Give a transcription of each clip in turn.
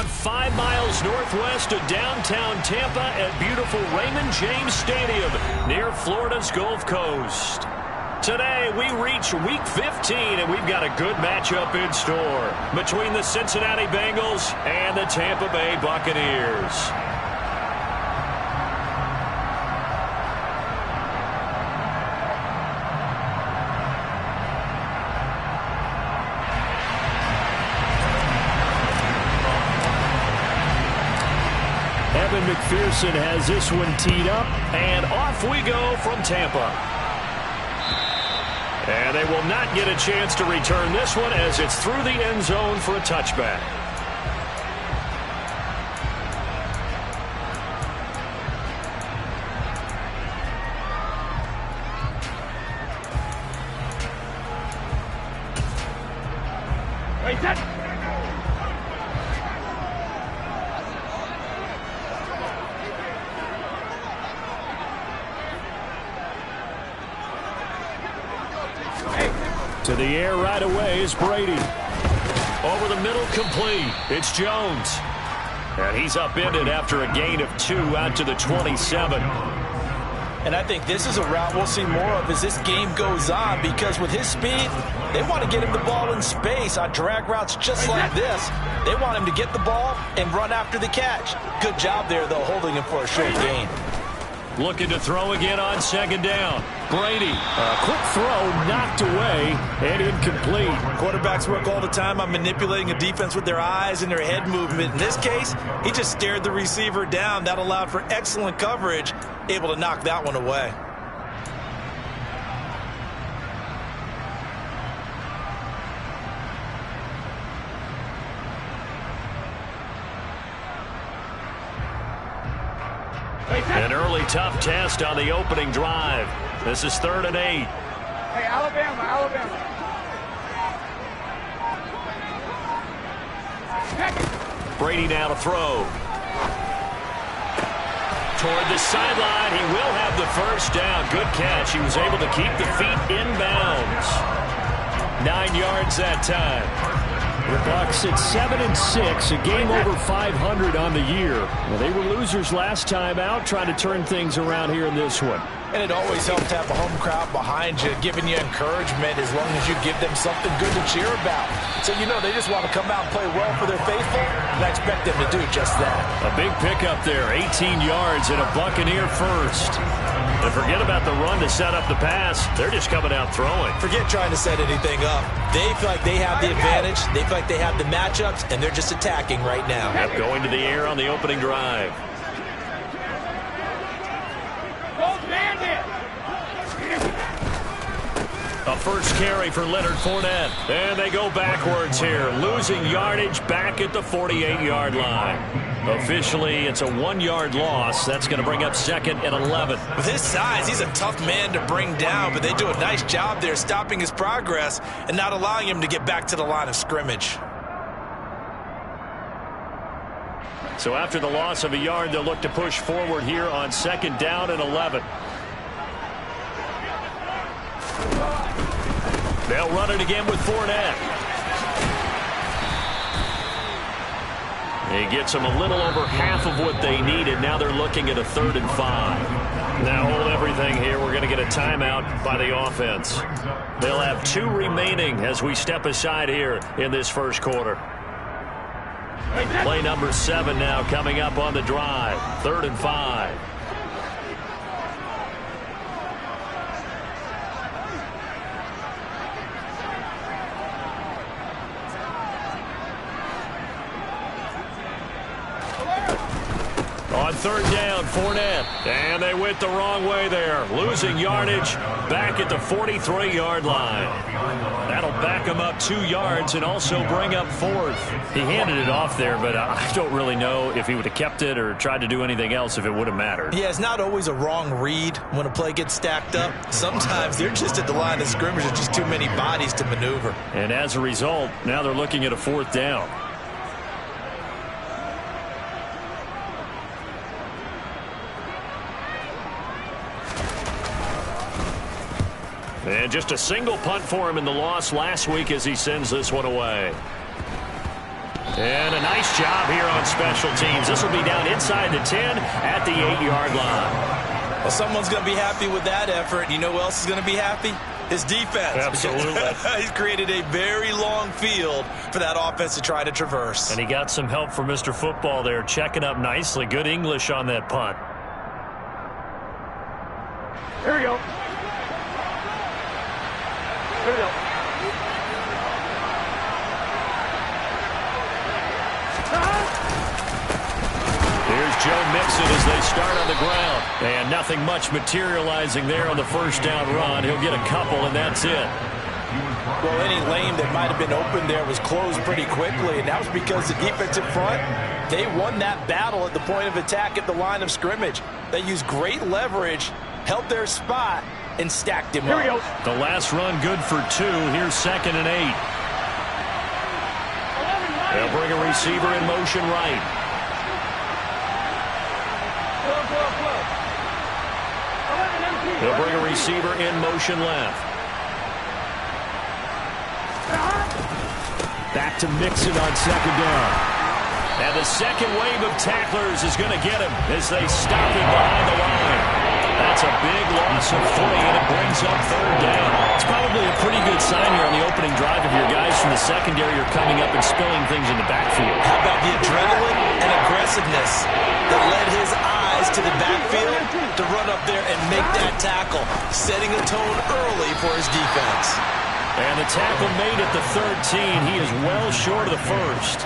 about 5 miles northwest of downtown Tampa at beautiful Raymond James Stadium near Florida's Gulf Coast. Today, we reach Week 15, and we've got a good matchup in store between the Cincinnati Bengals and the Tampa Bay Buccaneers. McPherson has this one teed up, and off we go from Tampa. And they will not get a chance to return this one as it's through the end zone for a touchback. To the air right away is Brady. Over the middle, complete. It's Jones. And he's upended after a gain of 2 out to the 27. And I think this is a route we'll see more of as this game goes on, because with his speed, they want to get him the ball in space on drag routes just like this. They want him to get the ball and run after the catch. Good job there, though, holding him for a short gain. Looking to throw again on second down. Brady, a quick throw knocked away and incomplete. Quarterbacks work all the time on manipulating a defense with their eyes and their head movement. In this case, he just stared the receiver down. That allowed for excellent coverage, able to knock that one away. An early tough test on the opening drive. This is 3rd and 8. Hey, Alabama. Brady now to throw. Toward the sideline, he will have the first down. Good catch. He was able to keep the feet in bounds. 9 yards that time. The Bucs at 7-6, a game over 500 on the year. Well, they were losers last time out, trying to turn things around here in this one. And it always helps to have a home crowd behind you, giving you encouragement as long as you give them something good to cheer about. So, you know, they just want to come out and play well for their faithful, and I expect them to do just that. A big pickup there, 18 yards and a Buccaneer first. And forget about the run to set up the pass. They're just coming out throwing. Forget trying to set anything up. They feel like they have the advantage. They feel like they have the matchups, and they're just attacking right now. Yep, going to the air on the opening drive. A first carry for Leonard Fournette. And they go backwards here, losing yardage back at the 48-yard line. Officially, it's a 1-yard loss. That's going to bring up 2nd and 11. With his size, he's a tough man to bring down, but they do a nice job there stopping his progress and not allowing him to get back to the line of scrimmage. So after the loss of a yard, they'll look to push forward here on 2nd down and 11. They'll run it again with Fournette. He gets them a little over half of what they needed. Now they're looking at a 3rd and 5. Now hold everything here. We're going to get a timeout by the offense. They'll have 2 remaining as we step aside here in this first quarter. Play number 7 now coming up on the drive. 3rd and 5. On 3rd down, Fournette. And they went the wrong way there. Losing yardage back at the 43-yard line. That'll back him up 2 yards and also bring up 4th. He handed it off there, but I don't really know if he would have kept it or tried to do anything else if it would have mattered. Yeah, it's not always a wrong read when a play gets stacked up. Sometimes they're just at the line of scrimmage. There's just too many bodies to maneuver. And as a result, now they're looking at a 4th down. And just a single punt for him in the loss last week as he sends this one away. And a nice job here on special teams. This will be down inside the 10 at the 8-yard line. Well, someone's going to be happy with that effort. You know who else is going to be happy? His defense. Absolutely. He's created a very long field for that offense to try to traverse. And he got some help from Mr. Football there, checking up nicely. Good English on that punt. Here we go. Here we go. Here's Joe Mixon as they start on the ground. And nothing much materializing there on the first down run. He'll get a couple, and that's it. Well, any lane that might have been open there was closed pretty quickly, and that was because the defensive front, they won that battle at the point of attack at the line of scrimmage. They used great leverage, held their spot, and stacked him up. Here we go. The last run good for 2. Here's 2nd and 8. They'll bring a receiver in motion right. They'll bring a receiver in motion left. Back to Mixon on 2nd down. And the second wave of tacklers is going to get him as they stop him behind the line. That's a big loss of 3, and it brings up 3rd down. It's probably a pretty good sign here on the opening drive if your guys from the secondary are coming up and spilling things in the backfield. How about the adrenaline and aggressiveness that led his eyes to the backfield to run up there and make that tackle, setting a tone early for his defense. And the tackle made at the 13. He is well short of the first.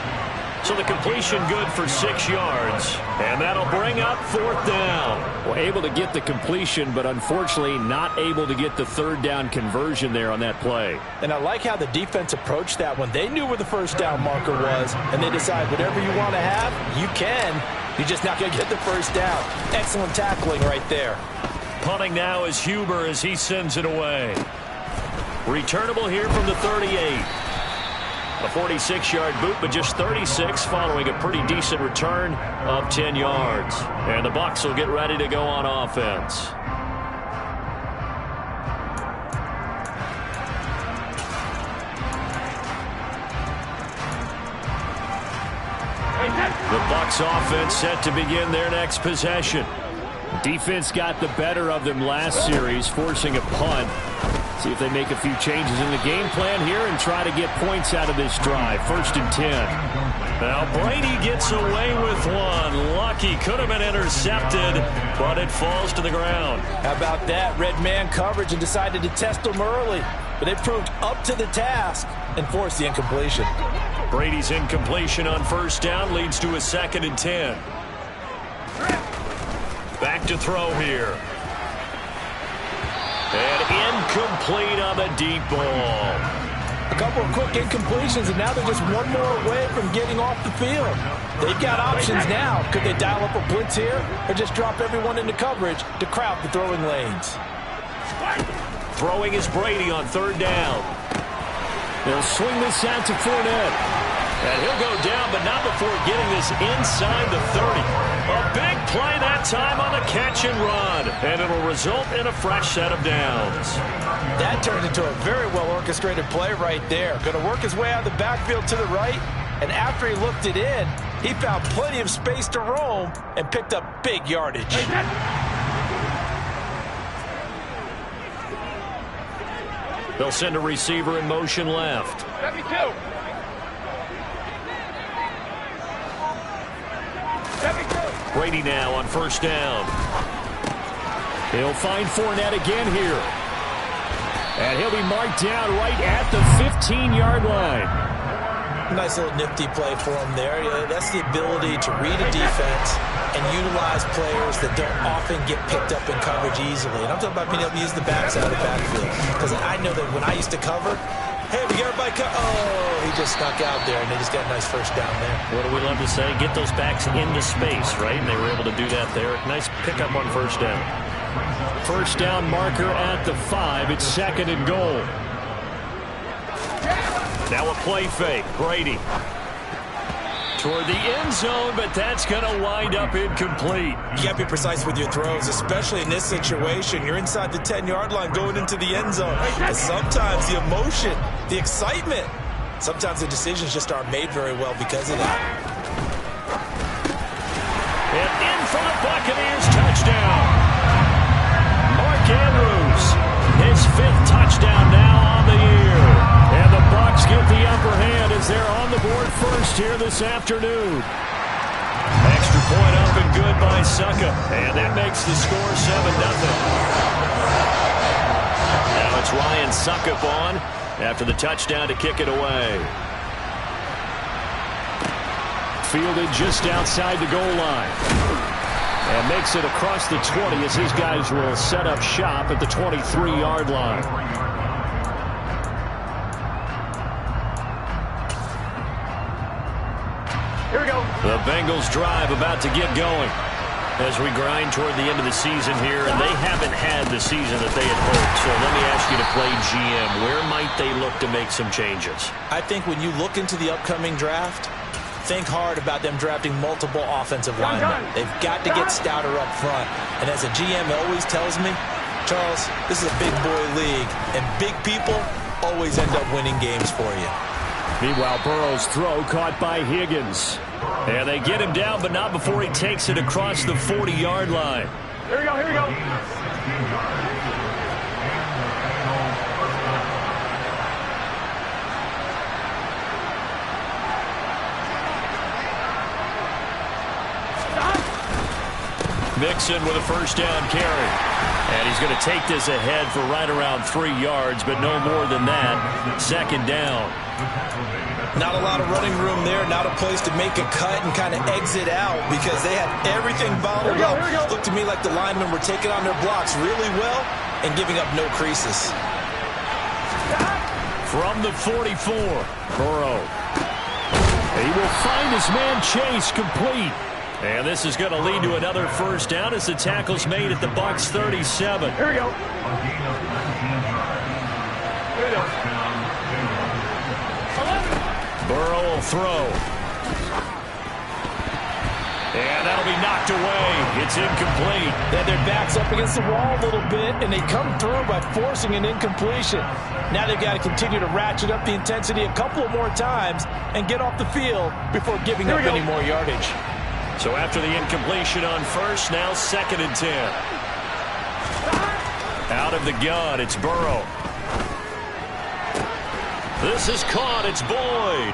So the completion good for 6 yards. And that'll bring up 4th down. Well, able to get the completion, but unfortunately not able to get the 3rd down conversion there on that play. And I like how the defense approached that one. They knew where the first down marker was, and they decide whatever you want to have, you can. You're just not going to get the first down. Excellent tackling right there. Punting now is Huber as he sends it away. Returnable here from the 38. A 46-yard boot, but just 36 following a pretty decent return of 10 yards. And the Bucs will get ready to go on offense. The Bucs offense set to begin their next possession. Defense got the better of them last series, forcing a punt. See if they make a few changes in the game plan here and try to get points out of this drive. 1st and 10. Now Brady gets away with one. Lucky, could have been intercepted, but it falls to the ground. How about that? Red man coverage and decided to test them early. But they proved up to the task and forced the incompletion. Brady's incompletion on 1st down leads to a 2nd and 10. Back to throw here. And incomplete on the deep ball. A couple of quick incompletions, and now they're just one more away from getting off the field. They've got options now. Could they dial up a blitz here or just drop everyone into coverage to crowd the throwing lanes? Throwing is Brady on 3rd down. They'll swing this out to Fournette. And he'll go down, but not before getting this inside the 30. A big play that time on the catch and run. And it'll result in a fresh set of downs. That turned into a very well-orchestrated play right there. Going to work his way out of the backfield to the right. And after he looked it in, he found plenty of space to roam and picked up big yardage. They'll send a receiver in motion left. 72. Brady now on 1st down. He'll find Fournette again here. And he'll be marked down right at the 15-yard line. Nice little nifty play for him there. That's the ability to read a defense and utilize players that don't often get picked up in coverage easily. And I'm talking about being able to use the backs out of the backfield. Because I know that when I used to cover, hey, we got everybody he just snuck out there, and they just got a nice 1st down there. What do we love to say? Get those backs into space, right? And they were able to do that there. Nice pickup on 1st down. 1st down marker at the 5. It's 2nd and goal. Now a play fake. Brady toward the end zone, but that's going to wind up incomplete. You got to be precise with your throws, especially in this situation. You're inside the 10-yard line going into the end zone. And sometimes the emotion, the excitement Sometimes the decisions just aren't made very well because of that. And in for the Buccaneers, touchdown. Mark Andrews, his 5th touchdown now on the year. And the Bucs get the upper hand as they're on the board first here this afternoon. Extra point up and good by Suckup. And that makes the score 7-0. Now it's Ryan Suckup on after the touchdown to kick it away. Fielded just outside the goal line. And makes it across the 20 as his guys will set up shop at the 23-yard line. Here we go. The Bengals drive about to get going as we grind toward the end of the season here, and they haven't had the season that they had hoped. So let me ask you to play GM. Where might they look to make some changes? I think when you look into the upcoming draft, think hard about them drafting multiple offensive linemen. They've got to get stouter up front. And as a GM always tells me, Charles, this is a big boy league, and big people always end up winning games for you. Meanwhile, Burrow's throw caught by Higgins. And they get him down, but not before he takes it across the 40-yard line. Here we go, here we go. Mixon with a first down carry. And he's going to take this ahead for right around 3 yards, but no more than that. 2nd down. Not a lot of running room there, not a place to make a cut and kind of exit out because they had everything bottled up. Looked to me like the linemen were taking on their blocks really well and giving up no creases. From the 44, Burrow. He will find his man Chase complete. and this is going to lead to another first down as the tackle's made at the Bucs 37. Here we go. Here we go. Burrow will throw. And that'll be knocked away. It's incomplete. They had their backs up against the wall a little bit, and they come through by forcing an incompletion. Now they've got to continue to ratchet up the intensity a couple of more times and get off the field before giving up any more yardage. So after the incompletion on first, now 2nd and 10. Out of the gun, it's Burrow. This is caught. It's Boyd.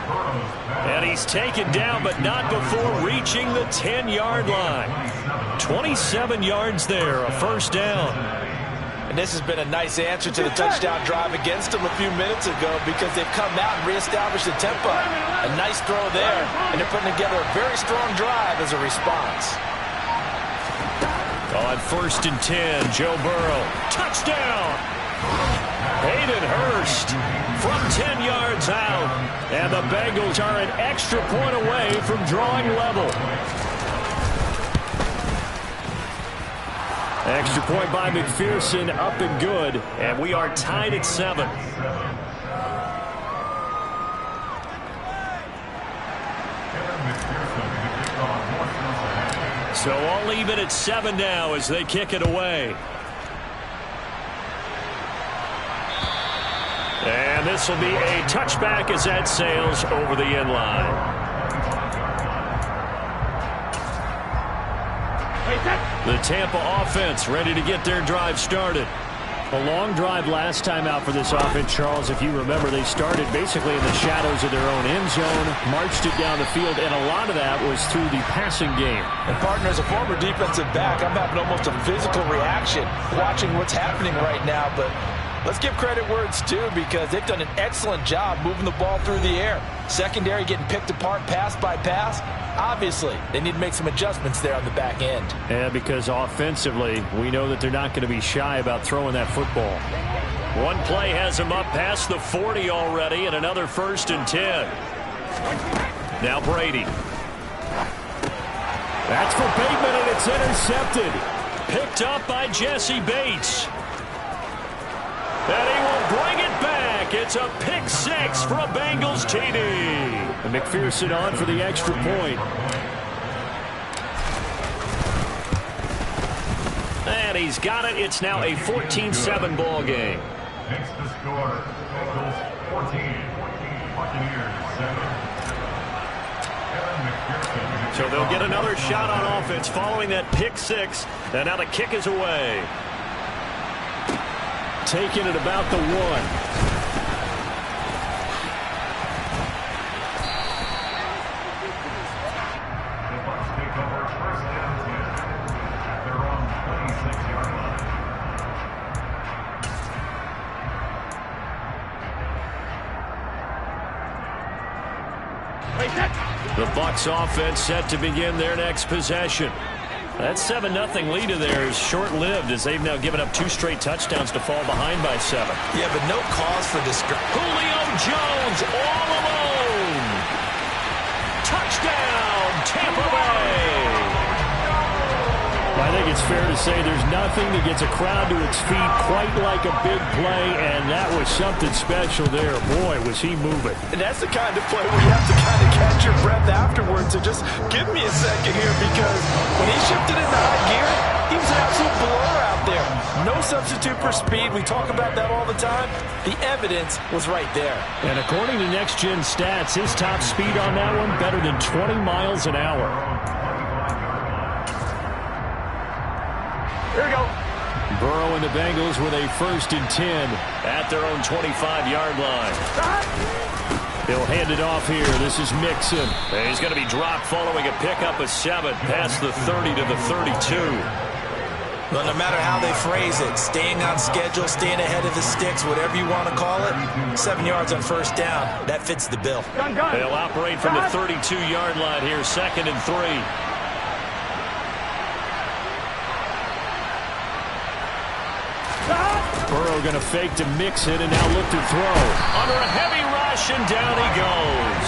And he's taken down, but not before reaching the 10-yard line. 27 yards there, a first down. And this has been a nice answer to the touchdown drive against them a few minutes ago because they've come out and reestablished the tempo. A nice throw there, and they're putting together a very strong drive as a response. On 1st and 10, Joe Burrow. Touchdown! Hayden Hurst from 10 yards out. And the Bengals are an extra point away from drawing level. Extra point by McPherson, up and good. And we are tied at 7. So all even at 7 now as they kick it away. And this will be a touchback as that sails over the end line. The Tampa offense ready to get their drive started. A long drive last time out for this offense, Charles. If you remember, they started basically in the shadows of their own end zone, marched it down the field, and a lot of that was through the passing game. And, partner, as a former defensive back, I'm having almost a physical reaction watching what's happening right now, but let's give credit where it's due because they've done an excellent job moving the ball through the air. Secondary getting picked apart pass by pass. Obviously, they need to make some adjustments there on the back end. Yeah, because offensively, we know that they're not going to be shy about throwing that football. One play has him up past the 40 already, and another 1st and 10. Now Brady. That's for Bateman, and it's intercepted. Picked up by Jesse Bates. And he will bring it back. It's a pick 6 for a Bengals TD. And McPherson on for the extra point. And he's got it. It's now a 14-7 ball game. Next to score, Bengals 14. So they'll get another shot on offense following that pick six. And now the kick is away. Taking it about the 1. The Bucs offense set to begin their next possession. That 7-0 lead of theirs short-lived as they've now given up 2 straight touchdowns to fall behind by 7. Yeah, but no cause for distress. Julio Jones all alone. Touchdown, Tampa Bay. I think it's fair to say there's nothing that gets a crowd to its feet quite like a big play, and that was something special there. Boy, was he moving. And that's the kind of play where you have to kind of catch your breath afterwards. So just give me a second here, because when he shifted into high gear, he was an absolute blur out there. No substitute for speed. We talk about that all the time. The evidence was right there. And according to Next Gen Stats, his top speed on that one better than 20 miles an hour. Here we go. Burrow and the Bengals with a 1st and 10 at their own 25-yard line. They'll hand it off here. This is Mixon. And he's going to be dropped following a pickup of 7 past the 30 to the 32. Well, no matter how they phrase it, staying on schedule, staying ahead of the sticks, whatever you want to call it, 7 yards on 1st down, that fits the bill. They'll operate from the 32-yard line here, 2nd and 3. Burrow going to fake to Mixon and now look to throw. Under a heavy rush, and down he goes.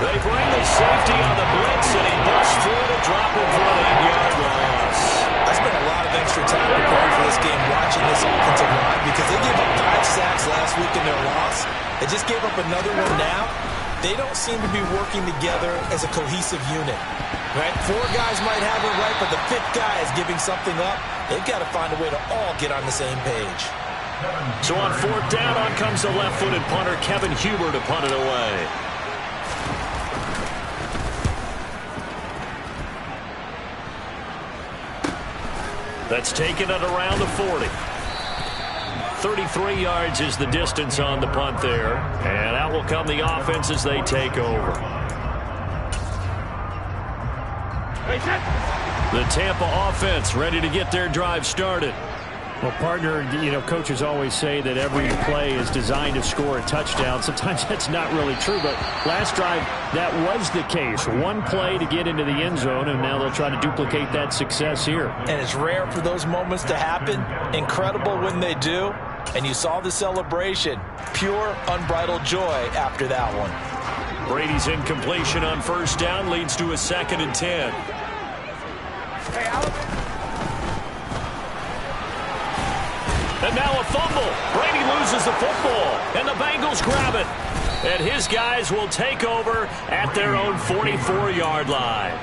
They bring the safety on the blitz, and he busts through to drop it for an 8-yard loss. I spent a lot of extra time preparing for this game watching this offensive line because they gave up 5 sacks last week in their loss. They just gave up another one now. They don't seem to be working together as a cohesive unit. Right? 4 guys might have it right, but the 5th guy is giving something up. They've got to find a way to all get on the same page. So on 4th down, on comes the left-footed punter, Kevin Huber, to punt it away. That's taken it around the 40. 33 yards is the distance on the punt there. And out will come the offense as they take over. The Tampa offense ready to get their drive started. Well, partner, coaches always say that every play is designed to score a touchdown. Sometimes that's not really true, but last drive, that was the case. 1 play to get into the end zone, and now they'll try to duplicate that success here. And it's rare for those moments to happen. Incredible when they do. And you saw the celebration. Pure, unbridled joy after that one. Brady's incompletion on 1st down leads to a 2nd and 10. And now a fumble. Brady loses the football, and the Bengals grab it. And his guys will take over at their own 44-yard line.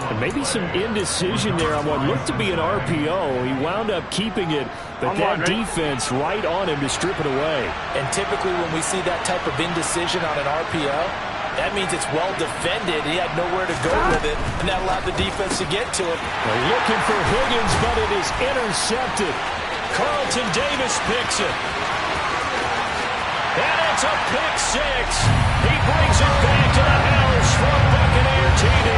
And maybe some indecision there on what looked to be an RPO. He wound up keeping it, but that defense right on him to strip it away. And typically when we see that type of indecision on an RPO, that means it's well defended. He had nowhere to go with it, and that allowed the defense to get to it. They're looking for Higgins, but it is intercepted. Carlton Davis picks it. And it's a pick 6. He brings it back to the house for a Buccaneer TD.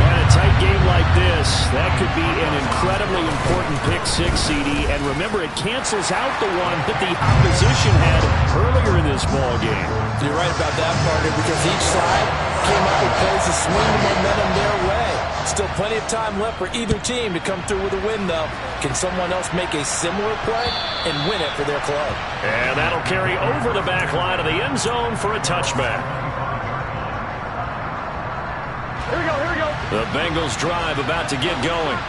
And a tight game like this, that could be an incredibly important pick 6, CD. And remember, it cancels out the one that the opposition had earlier in this ball game. You're right about that, partner, because each side came up with plays to swing the momentum their way. Still plenty of time left for either team to come through with a win, though. Can someone else make a similar play and win it for their club? And that'll carry over the back line of the end zone for a touchback. Here we go, here we go. The Bengals drive about to get going.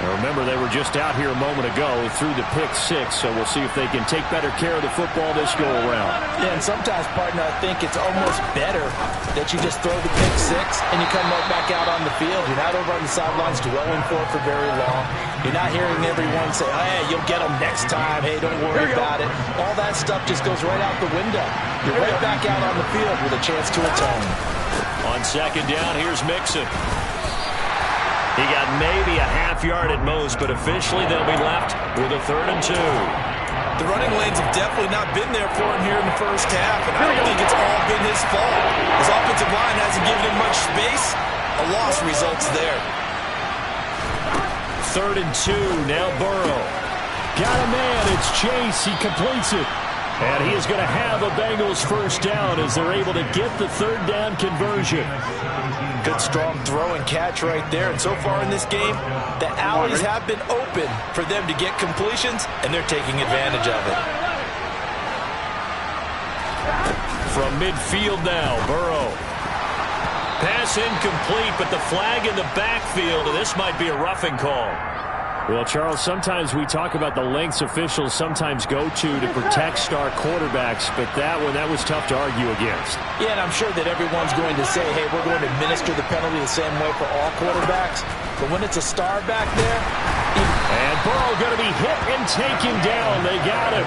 Remember, they were just out here a moment ago through the pick six, so we'll see if they can take better care of the football this go-around. Yeah, and sometimes, partner, I think it's almost better that you just throw the pick six and you come right back out on the field. You're not over on the sidelines dwelling for it for very long. You're not hearing everyone say, hey, you'll get them next time. Hey, don't worry about it. All that stuff just goes right out the window. You're right back out on the field with a chance to atone. On second down, here's Mixon. He got maybe a half yard at most, but officially they'll be left with a 3rd and 2. The running lanes have definitely not been there for him here in the first half, and I don't think it's all been his fault. His offensive line hasn't given him much space. A loss results there. 3rd and 2, now Burrow. Got a man, it's Chase, he completes it. And he is going to have a Bengals first down as they're able to get the 3rd down conversion. Good strong throw and catch right there. And so far in this game, the alleys have been open for them to get completions, and they're taking advantage of it. From midfield now, Burrow. Pass incomplete, but the flag in the backfield, and this might be a roughing call. Well, Charles, sometimes we talk about the lengths officials sometimes go to protect star quarterbacks, but that was tough to argue against. Yeah, and I'm sure that everyone's going to say, hey, we're going to administer the penalty the same way for all quarterbacks. But when it's a star back there... And Burrow going to be hit and taken down. They got him.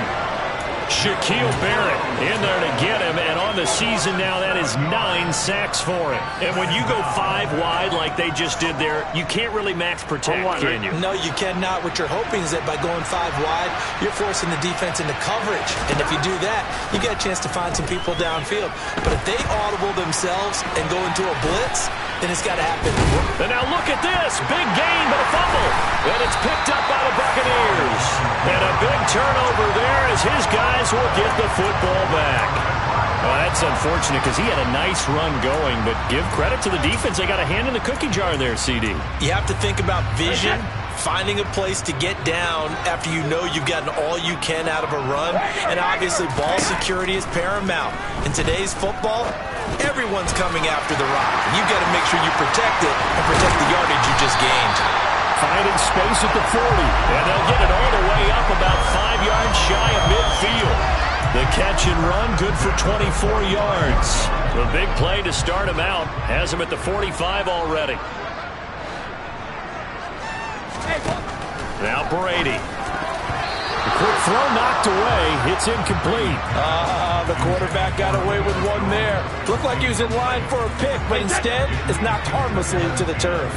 Shaquille Barrett in there to get him, and on the season now, that is 9 sacks for him. And when you go 5 wide like they just did there, you can't really max protect, can you? No, you cannot. What you're hoping is that by going 5 wide, you're forcing the defense into coverage. And if you do that, you get a chance to find some people downfield. But if they audible themselves and go into a blitz, then it's got to happen. And now look at this. Big gain, but a fumble. And it's picked up by the Buccaneers. And a big turnover there as his guys will get the football back. Well, that's unfortunate because he had a nice run going, but give credit to the defense. They got a hand in the cookie jar there, CD. You have to think about vision, finding a place to get down after you know you've gotten all you can out of a run, and obviously ball security is paramount. In today's football, everyone's coming after the rock. You've got to make sure you protect it and protect the yardage you just gained. Finding space at the 40. And they'll get it all the way up about 5 yards shy of midfield. The catch and run, good for 24 yards. The big play to start him out. Has him at the 45 already. Now Brady. The quick throw knocked away. It's incomplete. The quarterback got away with one there. Looked like he was in line for a pick, but instead is knocked harmlessly into the turf.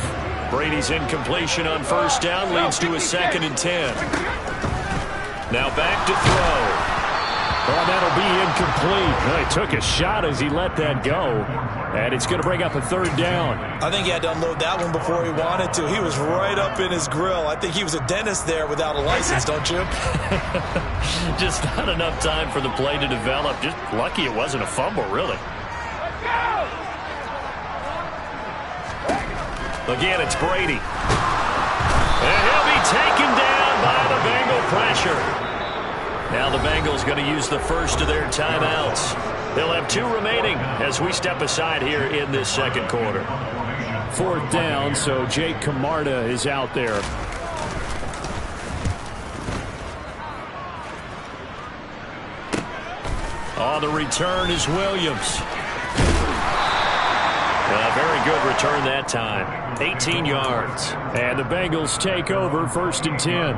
Brady's incompletion on first down leads to a 2nd and 10. Now back to throw. Oh, that'll be incomplete. Well, he took a shot as he let that go. And it's going to bring up a 3rd down. I think he had to unload that one before he wanted to. He was right up in his grill. I think he was a dentist there without a license, don't you? Just not enough time for the play to develop. Just lucky it wasn't a fumble, really. Again, it's Brady. And he'll be taken down by the Bengal pressure. Now the Bengals going to use the first of their timeouts. They'll have 2 remaining as we step aside here in this second quarter. 4th down, so Jake Camarda is out there. On the return is Williams. A very good return that time. 18 yards. And the Bengals take over 1st and 10.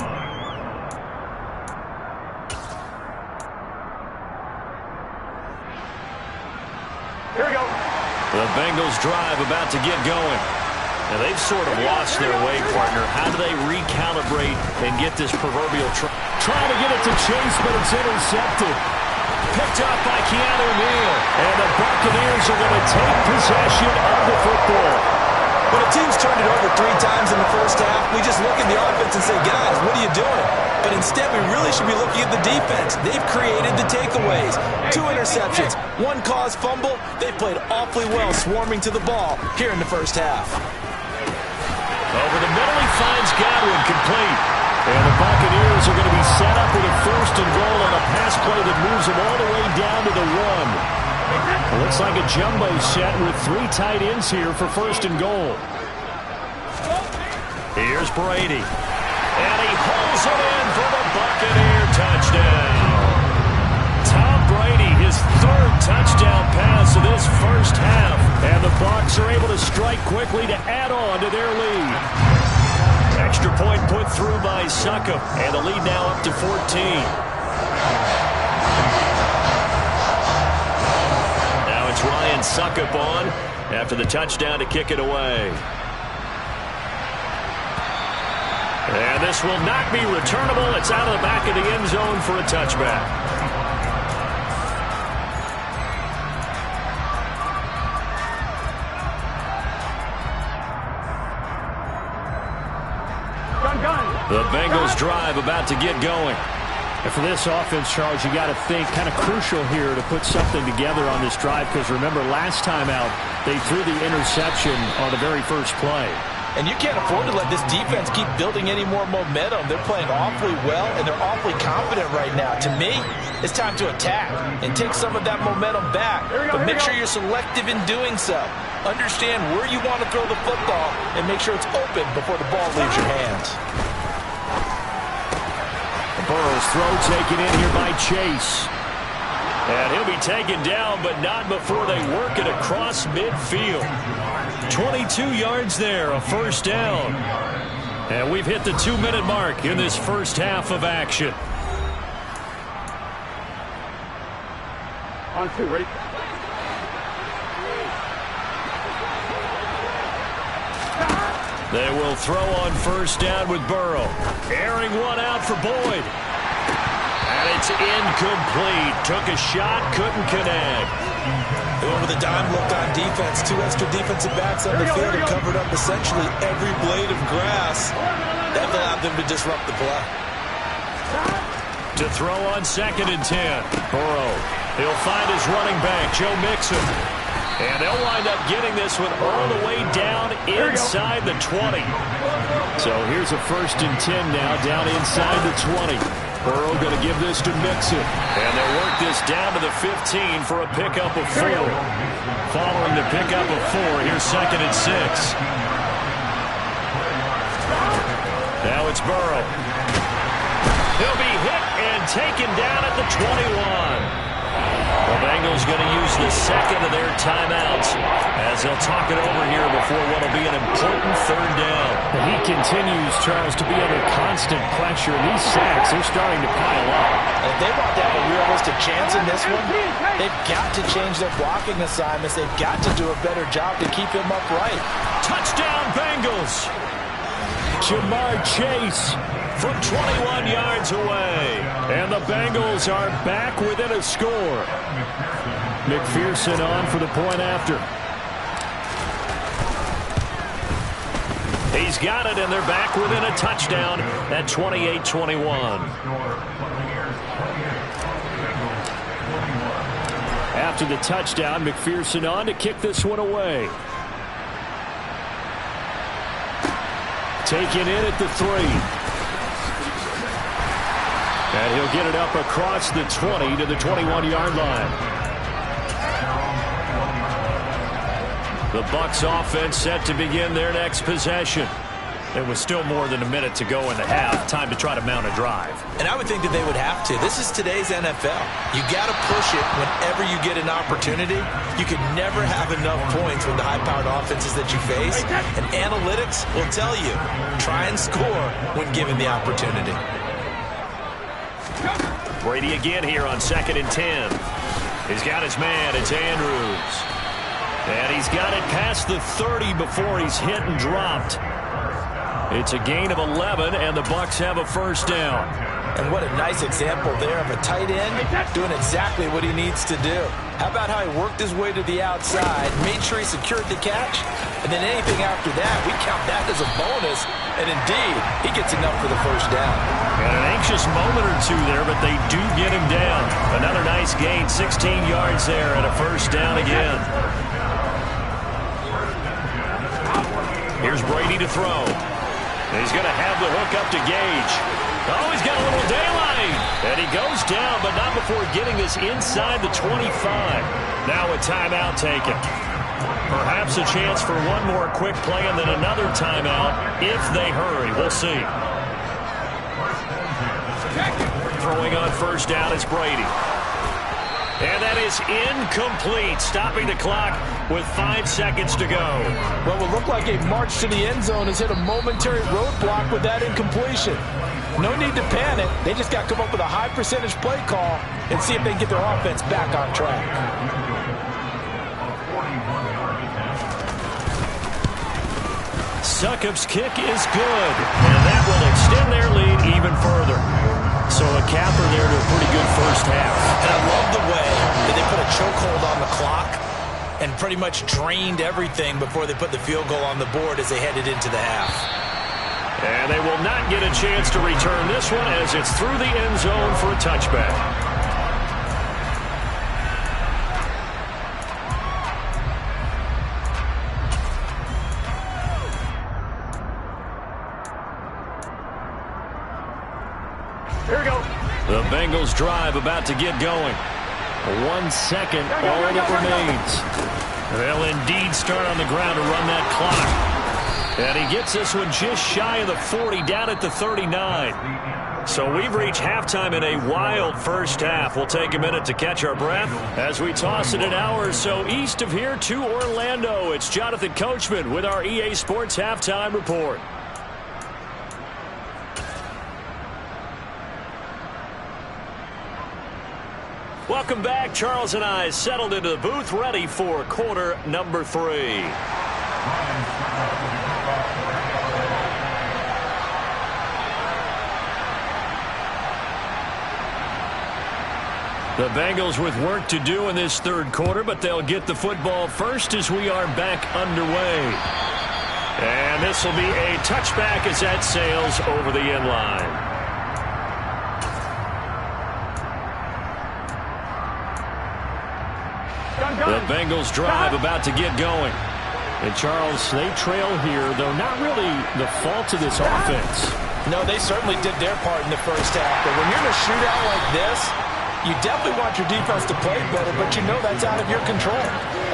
Here we go. The Bengals drive about to get going. Now they've sort of lost their way, partner. How do they recalibrate and get this proverbial trying to get it to Chase, but it's intercepted. Picked up by Keanu Neal. And the Buccaneers are going to take possession of the football. When a team's turned it over 3 times in the first half, we just look at the offense and say, guys, what are you doing? But instead, we really should be looking at the defense. They've created the takeaways. 2 interceptions, 1 caused fumble. They played awfully well swarming to the ball here in the first half. Over the middle, he finds Godwin complete. And the Buccaneers are going to be set up with a 1st and goal on a pass play that moves them all the way down to the 1. It looks like a jumbo set with 3 tight ends here for 1st and goal. Here's Brady. And he holds it in for the Buccaneer touchdown. Tom Brady, his third touchdown pass of this first half. And the Bucs are able to strike quickly to add on to their lead. Extra point put through by Succop. And the lead now up to 14. Ryan Succop on after the touchdown to kick it away. And this will not be returnable. It's out of the back of the end zone for a touchback. The Bengals drive about to get going. And for this offense, Charles, you got to think kind of crucial here to put something together on this drive, because remember last time out they threw the interception on the very first play. And you can't afford to let this defense keep building any more momentum. They're playing awfully well, and they're awfully confident right now. To me, it's time to attack and take some of that momentum back. But make sure you're selective in doing so. Understand where you want to throw the football and make sure it's open before the ball leaves your hands. Burrow's throw taken in here by Chase. And he'll be taken down, but not before they work it across midfield. 22 yards there, a first down. And we've hit the 2-minute mark in this first half of action. On two, ready? They will throw on first down with Burrow. Airing one out for Boyd. And it's incomplete. Took a shot, couldn't connect. With a dime look on defense, two extra defensive backs on the field and covered up essentially every blade of grass. That allowed them to disrupt the play. To throw on 2nd and 10. Burrow. He'll find his running back, Joe Mixon. And they'll wind up getting this one all the way down inside the 20. So here's a 1st and 10 now, down inside the 20. Burrow going to give this to Mixon. And they'll work this down to the 15 for a pickup of 4. Following the pickup of 4, here's 2nd and 6. Now it's Burrow. He'll be hit and taken down at the 21. The Bengals going to use the second of their timeouts as they'll talk it over here before what will be an important 3rd down. And he continues, Charles, to be under constant pressure. And these sacks, they're starting to pile up. And if they want to have a realistic chance in this one, they've got to change their blocking assignments. They've got to do a better job to keep him upright. Touchdown, Bengals! Jamar Chase from 21 yards away. And the Bengals are back within a score. McPherson on for the point after. He's got it, and they're back within a touchdown at 28-21. After the touchdown, McPherson on to kick this one away. Taken in at the 3. And he'll get it up across the 20 to the 21-yard line. The Bucs offense set to begin their next possession. There was still more than a minute to go in the half. Time to try to mount a drive. And I would think that they would have to. This is today's NFL. You got to push it whenever you get an opportunity. You can never have enough points with the high-powered offenses that you face. And analytics will tell you, try and score when given the opportunity. Brady again here on 2nd and 10. He's got his man. It's Andrews. And he's got it past the 30 before he's hit and dropped. It's a gain of 11, and the Bucs have a first down. And what a nice example there of a tight end doing exactly what he needs to do. How about how he worked his way to the outside, made sure he secured the catch, and then anything after that, we count that as a bonus. And indeed, he gets enough for the first down. And an anxious moment or two there, but they do get him down. Another nice gain, 16 yards there, and a first down again. Here's Brady to throw. He's going to have the hook up to Gage. Oh, he's got a little daylight. And he goes down, but not before getting this inside the 25. Now a timeout taken. Perhaps a chance for one more quick play and then another timeout if they hurry. We'll see. Throwing on first down is Brady. And that is incomplete, stopping the clock with 5 seconds to go. What will look like a march to the end zone has hit a momentary roadblock with that incompletion. No need to panic. They just got to come up with a high percentage play call and see if they can get their offense back on track. Succop's kick is good, and that will extend their lead even further. So a capper there to a pretty good first half. And I love the way that they put a chokehold on the clock and pretty much drained everything before they put the field goal on the board as they headed into the half. And they will not get a chance to return this one as it's through the end zone for a touchback. Here we go. The Bengals drive about to get going. 1 second, all that remains. They'll indeed start on the ground to run that clock. And he gets this one just shy of the 40, down at the 39. So we've reached halftime in a wild first half. We'll take a minute to catch our breath as we toss it an hour or so east of here to Orlando. It's Jonathan Coachman with our EA Sports Halftime Report. Welcome back. Charles and I settled into the booth, ready for quarter number 3. The Bengals with work to do in this third quarter, but they'll get the football first as we are back underway. And this will be a touchback as that sails over the end line. The Bengals drive about to get going. And Charles, they trail here, though not really the fault of this offense. No, they certainly did their part in the first half. But when you're in a shootout like this, you definitely want your defense to play better, but you know that's out of your control.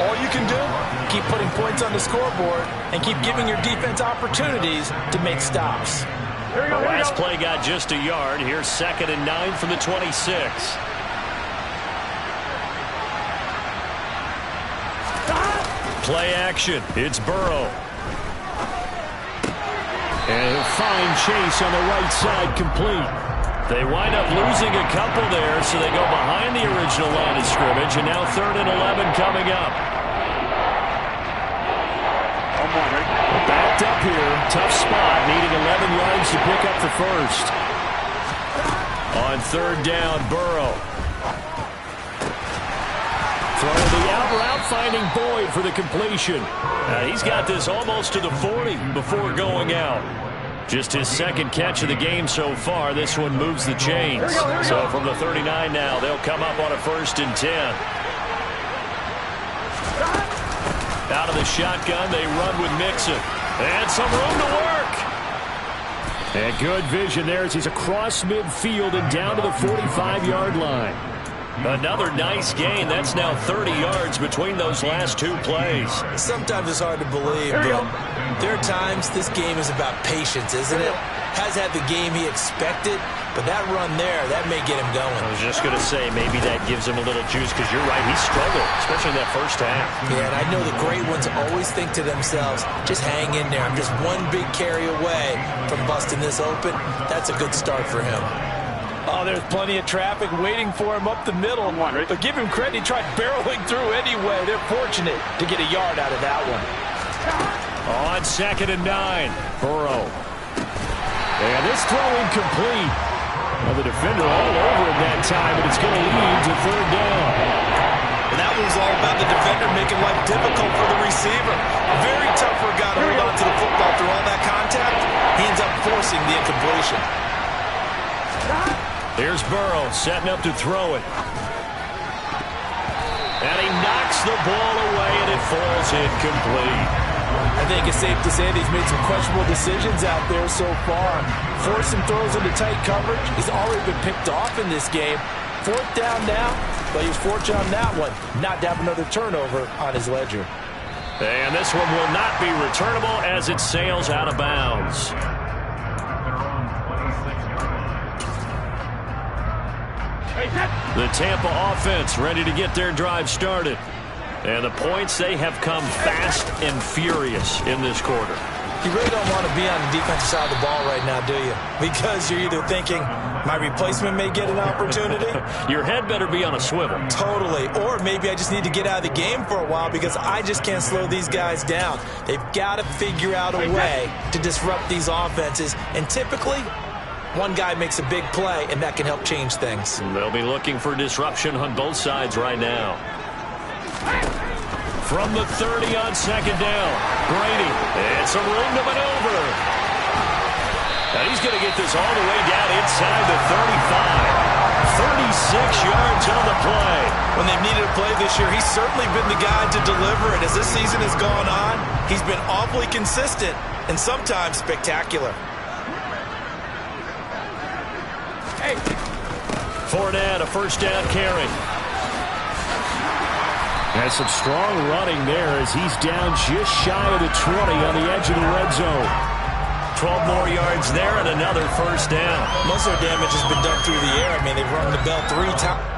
All you can do, keep putting points on the scoreboard and keep giving your defense opportunities to make stops. The last play got just a yard. Here's 2nd and 9 from the 26. Play action. It's Burrow. And he'll find Chase on the right side complete. They wind up losing a couple there, so they go behind the original line of scrimmage, and now 3rd and 11 coming up. Backed up here. Tough spot, needing 11 yards to pick up the first. On 3rd down, Burrow. Throwing the out route, finding Boyd for the completion. He's got this almost to the 40 before going out. Just his 2nd catch of the game so far. This one moves the chains. So from the 39 now, they'll come up on a 1st and 10. Out of the shotgun, they run with Mixon. And some room to work. And good vision there as he's across midfield and down to the 45-yard line. Another nice gain. That's now 30 yards between those last 2 plays. Sometimes it's hard to believe, but there are times this game is about patience, isn't it? Has had the game he expected, but that run there, that may get him going. I was just going to say, maybe that gives him a little juice, because you're right, he struggled, especially in that first half. Yeah, and I know the great ones always think to themselves, just hang in there. I'm just one big carry away from busting this open. That's a good start for him. Oh, there's plenty of traffic waiting for him up the middle. But give him credit, he tried barreling through anyway. They're fortunate to get a yard out of that one. On 2nd and 9, Burrow. And this throw incomplete. Well, the defender all over him that time, but it's going to lead to 3rd down. And that was all about the defender making life difficult for the receiver. Very tough for a guy to hold on to the football through all that contact. He ends up forcing the incompletion. Here's Burrow setting up to throw it. And he knocks the ball away, and it falls incomplete. I think it's safe to say that he's made some questionable decisions out there so far. Forcing throws into tight coverage. He's already been picked off in this game. 4th down now, but he's fortunate on that one not to have another turnover on his ledger. And this one will not be returnable as it sails out of bounds. The Tampa offense ready to get their drive started. And the points, they have come fast and furious in this quarter. You really don't want to be on the defensive side of the ball right now, do you? Because you're either thinking, my replacement may get an opportunity. Your head better be on a swivel. Totally. Or maybe I just need to get out of the game for a while because I just can't slow these guys down. They've got to figure out a way to disrupt these offenses. And typically, one guy makes a big play, and that can help change things. They'll be looking for disruption on both sides right now. From the 30 on second down, Brady, and some room to maneuver. Now he's going to get this all the way down inside the 35. 36 yards on the play. When they've needed a play this year, he's certainly been the guy to deliver it. As this season has gone on, he's been awfully consistent and sometimes spectacular. Fournette, a first down carry. Has some strong running there as he's down just shy of the 20 on the edge of the red zone. 12 more yards there and another first down. Most of their damage has been done through the air. I mean, they've rung the bell 3 times.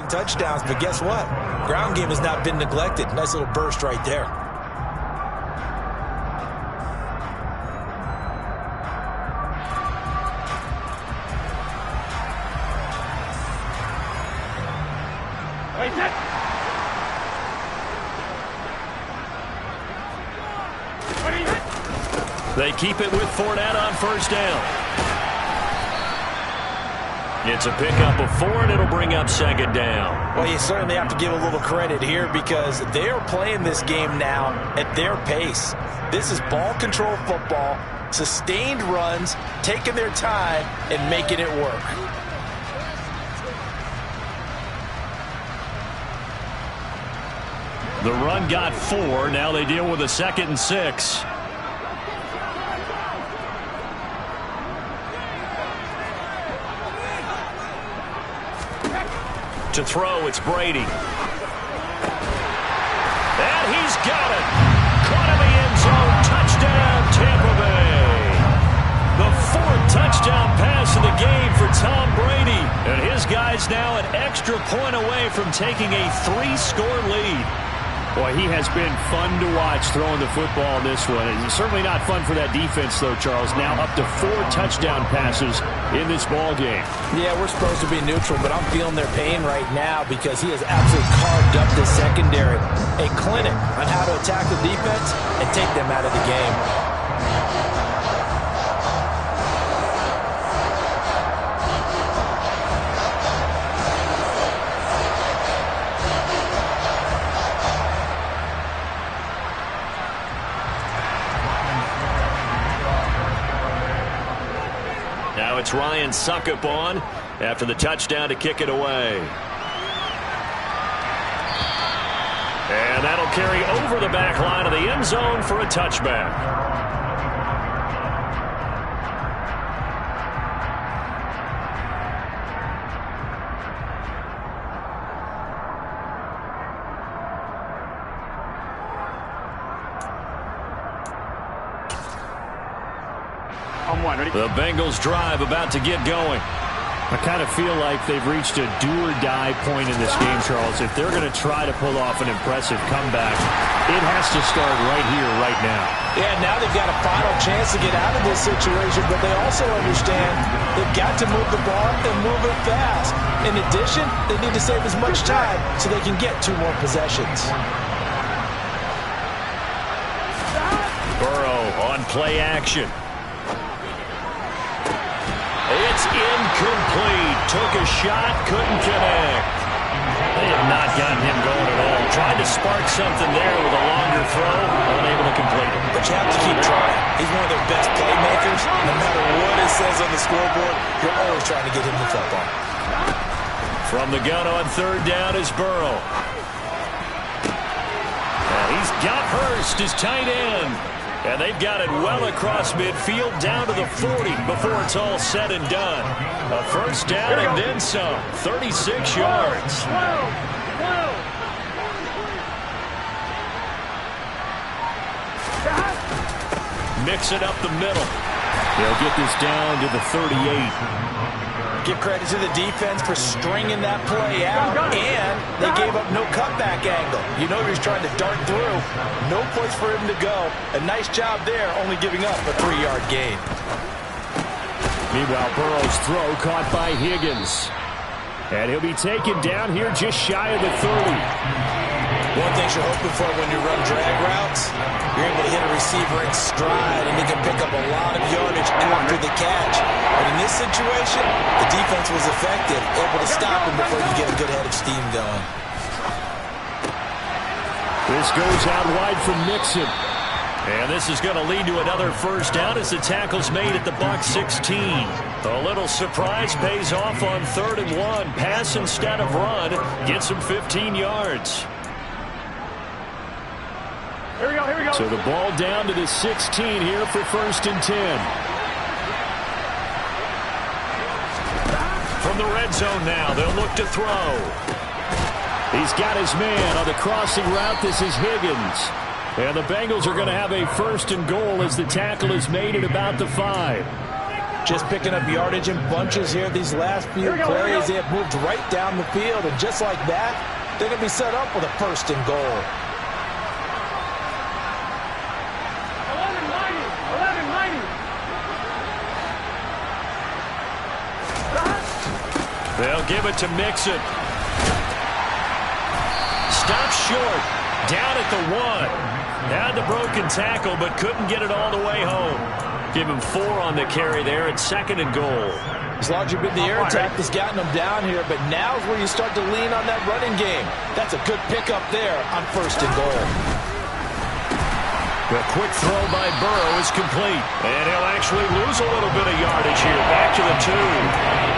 Touchdowns, but guess what? Ground game has not been neglected. Nice little burst right there. They keep it with Fournette on first down. It's a pickup of 4, and it'll bring up second down. Well, you certainly have to give a little credit here because they're playing this game now at their pace. This is ball control football, sustained runs, taking their time, and making it work. The run got 4. Now they deal with a 2nd and 6. To throw, it's Brady. And he's got it. Caught in the end zone. Touchdown, Tampa Bay. The 4th touchdown pass of the game for Tom Brady. And his guys now an extra point away from taking a 3-score lead. Boy, he has been fun to watch throwing the football in this one. It's certainly not fun for that defense, though, Charles. Now up to 4 touchdown passes in this ball game. Yeah, we're supposed to be neutral, but I'm feeling their pain right now because he has absolutely carved up the secondary. A clinic on how to attack the defense and take them out of the game. Now it's Ryan Suckup on after the touchdown to kick it away. And that'll carry over the back line of the end zone for a touchback. The Bengals drive about to get going. I kind of feel like they've reached a do-or-die point in this game, Charles. If they're going to try to pull off an impressive comeback, it has to start right here, right now. Yeah, now they've got a final chance to get out of this situation, but they also understand they've got to move the ball and move it fast. In addition, they need to save as much time so they can get 2 more possessions. Burrow on play action. It's incomplete. Took a shot, couldn't connect. They have not gotten him going at all. Tried to spark something there with a longer throw, unable to complete it. But you have to keep trying. He's one of their best playmakers. No matter what it says on the scoreboard, you're always trying to get him the football. From the gun on third down is Burrow. And he's got Hurst, his tight end. And they've got it well across midfield down to the 40 before it's all said and done. A first down and then some. 36 yards. Mix it up the middle. They'll get this down to the 38. Give credit to the defense for stringing that play out, and they gave up no cutback angle. You know he's trying to dart through. No place for him to go. A nice job there, only giving up a 3-yard gain. Meanwhile, Burrow's throw caught by Higgins. And he'll be taken down here just shy of the 30. One thing you're hoping for when you run drag routes, you're able to hit a receiver in stride, and he can pick up a lot of yardage after the catch. But in this situation, the defense was effective, able to stop him before you get a good head of steam going. This goes out wide from Mixon. And this is going to lead to another first down as the tackle's made at the Bucs 16. A little surprise pays off on 3rd and 1. Pass instead of run. Gets him 15 yards. Here we go. So the ball down to the 16 here for 1st and 10. From the red zone now, they'll look to throw. He's got his man on the crossing route. This is Higgins. And the Bengals are going to have a 1st and goal as the tackle is made at about the 5. Just picking up yardage in bunches here these last few plays. They have moved right down the field, and just like that, they're going to be set up with a 1st and goal. 1190. They'll give it to Mixon. Stop short. Down at the 1. Had the broken tackle, but couldn't get it all the way home. Give him 4 on the carry there at 2nd and goal. It's largely been the air attack that's gotten them down here, but now's where you start to lean on that running game. That's a good pickup there on 1st and goal. The quick throw by Burrow is complete. And he'll actually lose a little bit of yardage here. Back to the 2.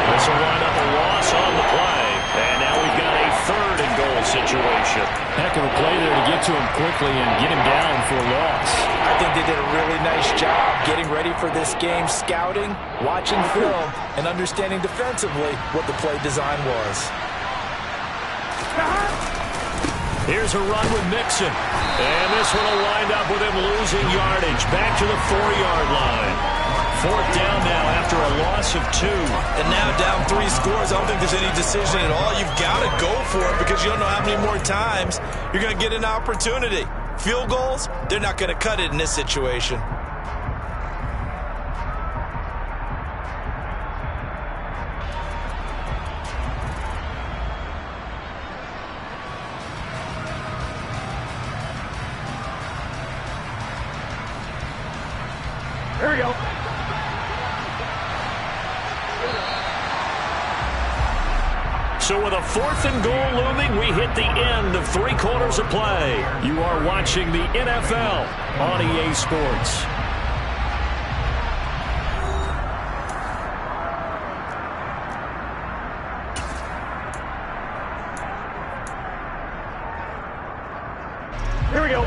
This will wind up a loss on the play. And now we've got a 3rd and goal situation. Heck of a play there to get to him quickly and get him down for a loss. I think they did a really nice job getting ready for this game, scouting, watching film, and understanding defensively what the play design was. Here's a run with Mixon. And this one will wind up with him losing yardage. Back to the 4-yard line. 4th down now after a loss of 2. And now down 3 scores. I don't think there's any decision at all. You've got to go for it because you don't know how many more times you're going to get an opportunity. Field goals, they're not going to cut it in this situation. Here we go. So with a 4th and goal looming, we hit the end of 3 quarters of play. You are watching the NFL on EA Sports. Here we go.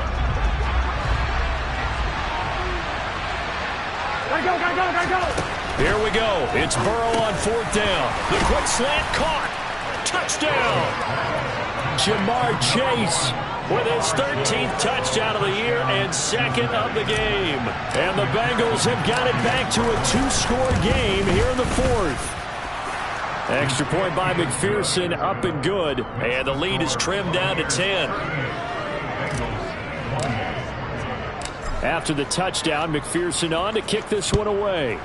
Gotta go. Here we go. It's Burrow on 4th down. The quick slant caught. Touchdown. Jamar Chase with his 13th touchdown of the year and 2nd of the game. And the Bengals have got it back to a 2-score game here in the 4th. Extra point by McPherson, up and good. And the lead is trimmed down to 10. After the touchdown, McPherson on to kick this one away.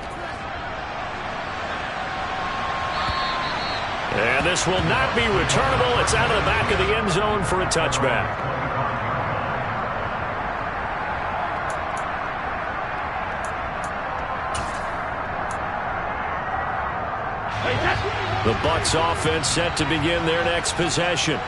And this will not be returnable. It's out of the back of the end zone for a touchback. The Bucs offense set to begin their next possession.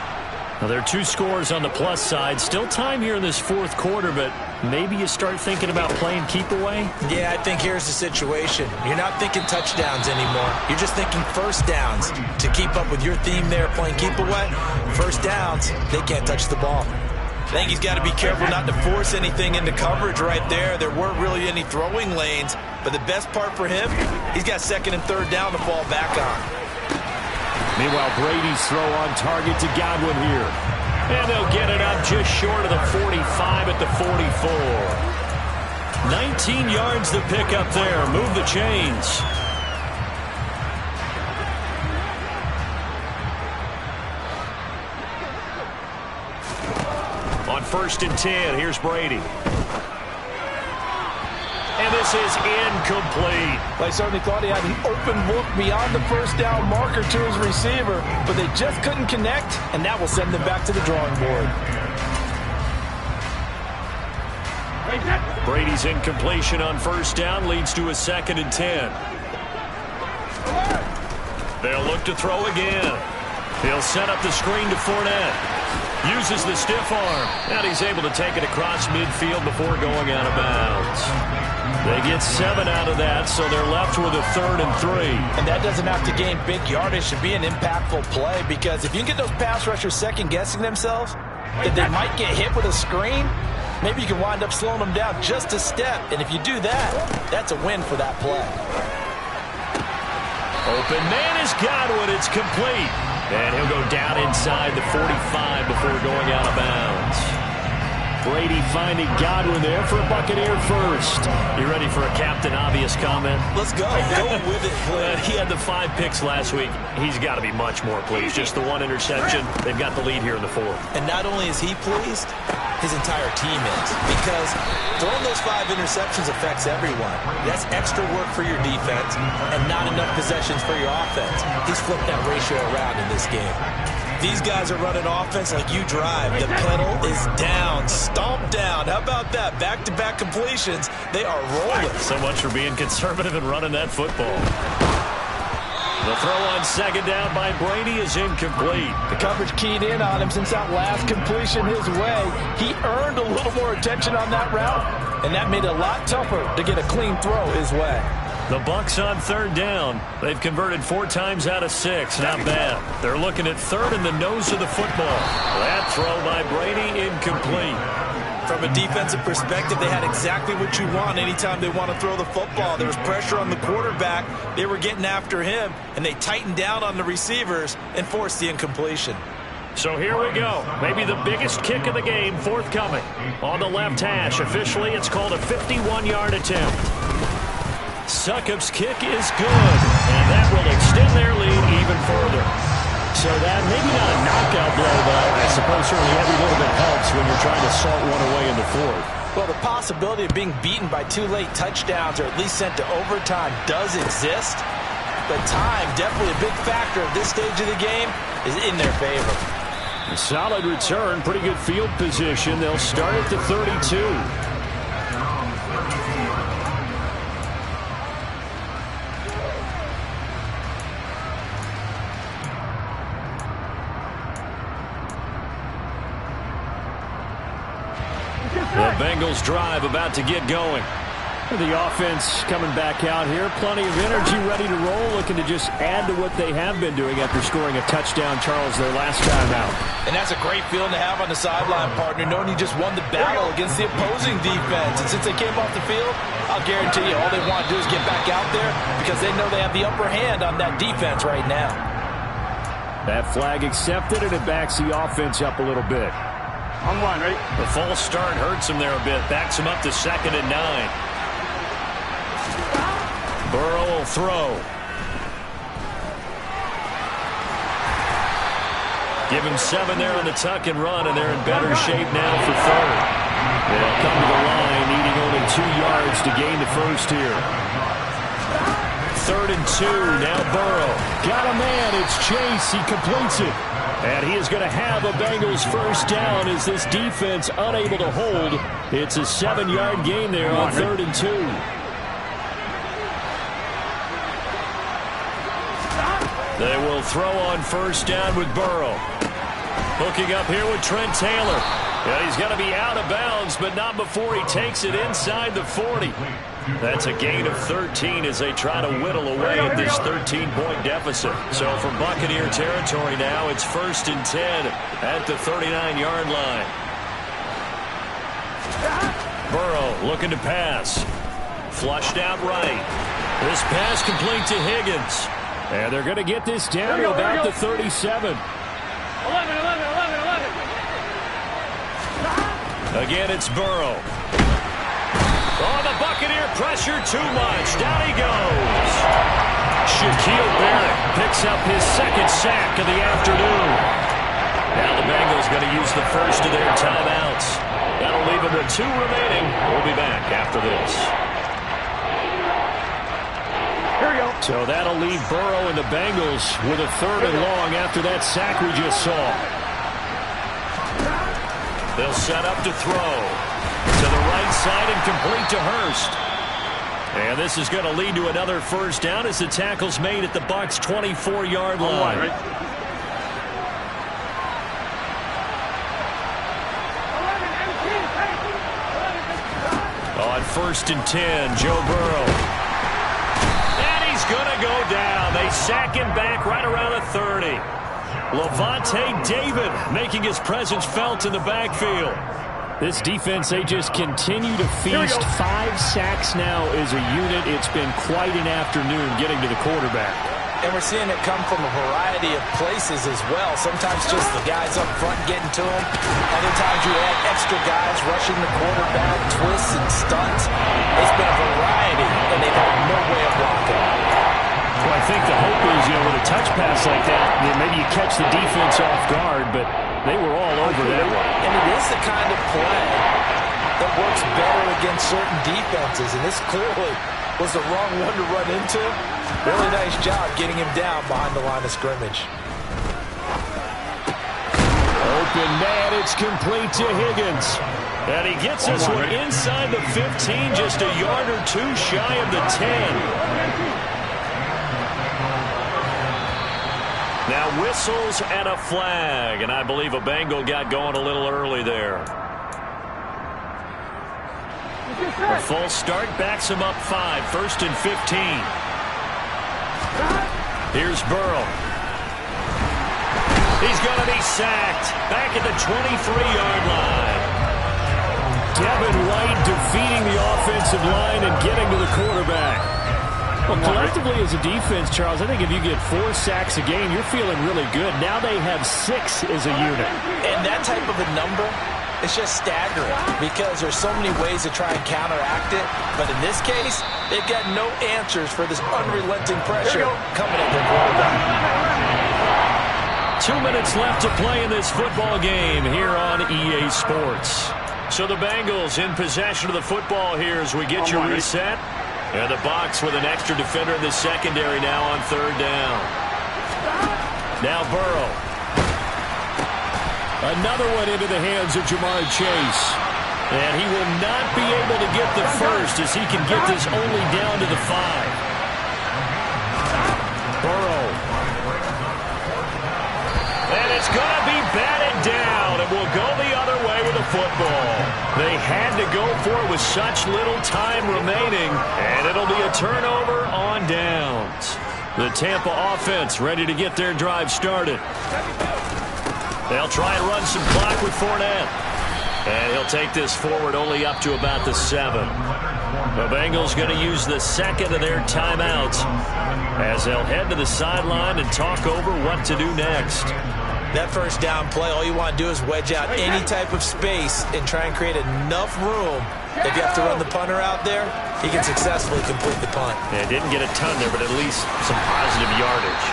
Well, there are 2 scores on the plus side. Still time here in this fourth quarter, but maybe you start thinking about playing keep away? Yeah, I think here's the situation. You're not thinking touchdowns anymore. You're just thinking first downs. To keep up with your theme there, playing keep away, first downs, they can't touch the ball. I think he's got to be careful not to force anything into coverage right there. There weren't really any throwing lanes, but the best part for him, he's got second and third down to fall back on. Meanwhile, Brady's throw on target to Godwin here. And they'll get it up just short of the 45 at the 44. 19 yards to pick up there. Move the chains. On 1st and 10, here's Brady. And this is incomplete. They certainly thought he had an open look beyond the first down marker to his receiver, but they just couldn't connect, and that will send them back to the drawing board. Brady's incompletion on 1st down leads to a 2nd and 10. They'll look to throw again. He'll set up the screen to Fournette. Uses the stiff arm, and he's able to take it across midfield before going out of bounds. They get 7 out of that, so they're left with a 3rd and 3. And that doesn't have to gain big yardage to be an impactful play, because if you can get those pass rushers second-guessing themselves, that they might get hit with a screen, maybe you can wind up slowing them down just a step. And if you do that, that's a win for that play. Open man is Godwin. It's complete. And he'll go down inside the 45 before going out of bounds. Brady finding Godwin there for a Buccaneer first. You ready for a Captain Obvious comment? Let's go. Go with it, please. He had the 5 picks last week. He's got to be much more pleased. Just the 1 interception. They've got the lead here in the 4th. And not only is he pleased, his entire team is. Because throwing those 5 interceptions affects everyone. That's extra work for your defense and not enough possessions for your offense. He's flipped that ratio around in this game. These guys are running offense like you drive. The pedal is down, stomped down. How about that? Back-to-back completions. They are rolling. So much for being conservative and running that football. The throw on 2nd down by Brady is incomplete. The coverage keyed in on him since that last completion his way. He earned a little more attention on that route, and that made it a lot tougher to get a clean throw his way. The Bucs on 3rd down. They've converted 4 times out of 6. Not bad. They're looking at 3rd in the nose of the football. That throw by Brady incomplete. From a defensive perspective, they had exactly what you want anytime they want to throw the football. There was pressure on the quarterback. They were getting after him, and they tightened down on the receivers and forced the incompletion. So here we go. Maybe the biggest kick of the game forthcoming. On the left hash, officially it's called a 51-yard attempt. Succop's kick is good, and that will extend their lead even further. So that maybe not a knockout blow, but I suppose certainly every little bit helps when you're trying to salt one away in the 4th. Well, the possibility of being beaten by 2 late touchdowns or at least sent to overtime does exist, but time, definitely a big factor at this stage of the game, is in their favor. A solid return, pretty good field position. They'll start at the 32. The Bengals drive about to get going. The offense coming back out here. Plenty of energy, ready to roll, looking to just add to what they have been doing after scoring a touchdown, Charles, their last time out. And that's a great feeling to have on the sideline, partner, knowing you just won the battle against the opposing defense. And since they came off the field, I'll guarantee you all they want to do is get back out there because they know they have the upper hand on that defense right now. That flag accepted, and it backs the offense up a little bit. On 1, ready? The false start hurts him there a bit. Backs him up to 2nd and 9. Burrow will throw. Give him 7 there on the tuck and run, and they're in better shape now for 3rd. They'll come to the line, needing only 2 yards to gain the first here. 3rd and 2, now Burrow. Got a man, it's Chase, he completes it. And he is going to have a Bengals first down as this defense unable to hold. It's a 7-yard gain there on 3rd and 2. They will throw on 1st down with Burrow. Hooking up here with Trent Taylor. Yeah, he's got to be out of bounds, but not before he takes it inside the 40. That's a gain of 13 as they try to whittle away at this 13-point deficit. So from Buccaneer territory now, it's 1st and 10 at the 39-yard line. Burrow looking to pass. Flushed out right. This pass complete to Higgins. And they're going to get this down to about the 37. 11. Again, it's Burrow. Oh, the Buccaneer pressure too much. Down he goes. Shaquille Barrett picks up his 2nd sack of the afternoon. Now the Bengals going to use the first of their timeouts. That'll leave them with 2 remaining. We'll be back after this. Here we go. So that'll leave Burrow and the Bengals with a 3rd and long after that sack we just saw. They'll set up to throw. To the right side and complete to Hurst. And this is going to lead to another 1st down as the tackle's made at the Bucs' 24-yard line. On 1st and 10, Joe Burrow. And he's going to go down. They sack him back right around the 30. Levante David making his presence felt in the backfield. This defense, they just continue to feast. 5 sacks now as a unit. It's been quite an afternoon getting to the quarterback. And we're seeing it come from a variety of places as well. Sometimes just the guys up front getting to him. Other times you add extra guys rushing the quarterback, twists and stunts. It's been a variety, and they've had no way of blocking it. Well, I think the hope is, with a touch pass like that, maybe you catch the defense off guard, but they were all over that one. And it is the kind of play that works better against certain defenses, and this clearly was the wrong one to run into. Really nice job getting him down behind the line of scrimmage. Open man, it's complete to Higgins. And he gets this one inside the 15, just a yard or 2 shy of the 10. Now whistles and a flag, and I believe a Bengal got going a little early there. A full start backs him up 5, 1st and 15. Here's Burrow. He's going to be sacked back at the 23-yard line. Devin White defeating the offensive line and getting to the quarterback. Well, collectively as a defense, Charles, I think if you get 4 sacks a game, you're feeling really good. Now they have 6 as a unit. And that type of a number, it's just staggering because there's so many ways to try and counteract it. But in this case, they've got no answers for this unrelenting pressure coming at their quarterback. 2 minutes left to play in this football game here on EA Sports. So the Bengals in possession of the football here as we get your reset. And the Bucs with an extra defender in the secondary now on 3rd down. Now Burrow. Another one into the hands of Jamar Chase. And he will not be able to get the first as he can get this only down to the 5. Burrow. And it's going to be batted down, and we'll go the other way with the football. They had to go for it with such little time remaining, and it'll be a turnover on downs. The Tampa offense ready to get their drive started. They'll try and run some clock with Fournette. And he'll take this forward only up to about the 7. The Bengals going to use the 2nd of their timeouts as they'll head to the sideline and talk over what to do next. That 1st down play, all you want to do is wedge out any type of space and try and create enough room. If you have to run the punter out there, he can successfully complete the punt. Yeah, didn't get a ton there, but at least some positive yardage.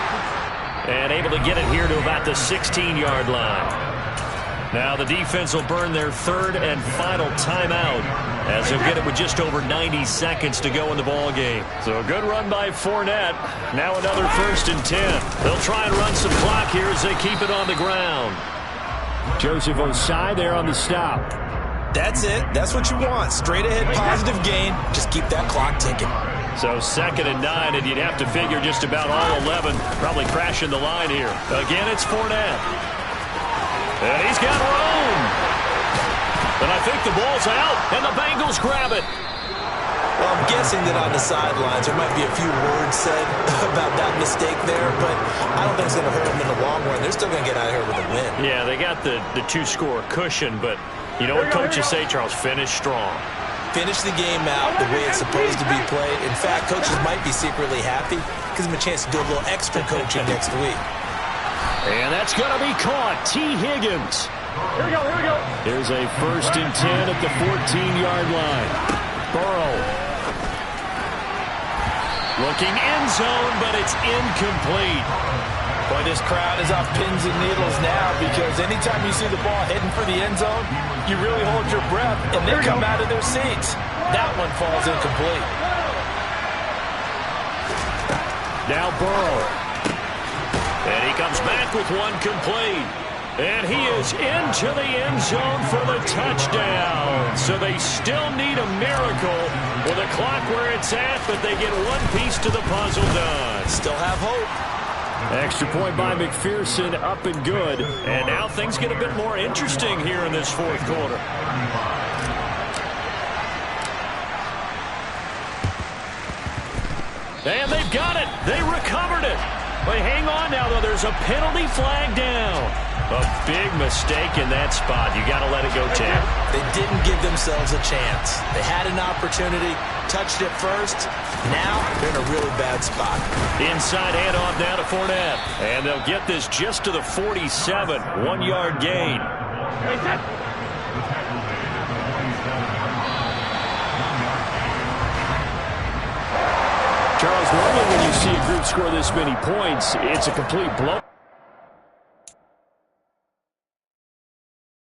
And able to get it here to about the 16-yard line. Now the defense will burn their 3rd and final timeout as they'll get it with just over 90 seconds to go in the ball game. So a good run by Fournette. Now another 1st and 10. They'll try and run some clock here as they keep it on the ground. Joseph Osai there on the stop. That's it. That's what you want. Straight ahead positive gain. Just keep that clock ticking. So 2nd and 9, and you'd have to figure just about all 11 probably crashing the line here. Again, it's Fournette. I think the ball's out, and the Bengals grab it. Well, I'm guessing that on the sidelines there might be a few words said about that mistake there, but I don't think it's going to hurt them in the long run. They're still going to get out of here with a win. Yeah, they got the two-score cushion, but you know what coaches say, Charles? Finish strong. Finish the game out the way it's supposed to be played. In fact, coaches might be secretly happy. Gives them a chance to do a little extra coaching next week. And that's going to be caught. T. Higgins. Here we go, here we go. Here's a 1st and 10 at the 14-yard line. Burrow. Looking end zone, but it's incomplete. Boy, this crowd is on pins and needles now because anytime you see the ball heading for the end zone, you really hold your breath, and they come out of their seats. That one falls incomplete. Now Burrow. And he comes back with one complete. And he is into the end zone for the touchdown. So they still need a miracle with the clock where it's at, but they get one piece to the puzzle done. Still have hope. Extra point by McPherson, up and good. And now things get a bit more interesting here in this 4th quarter. And they've got it. They recovered it. But hang on now, though. There's a penalty flag down. A big mistake in that spot. You got to let it go, Tim. They didn't give themselves a chance. They had an opportunity, touched it first. Now they're in a really bad spot. Inside handoff now to Fournette. And they'll get this just to the 47. 1-yard gain. Charles, normally when you see a group score this many points, it's a complete blow.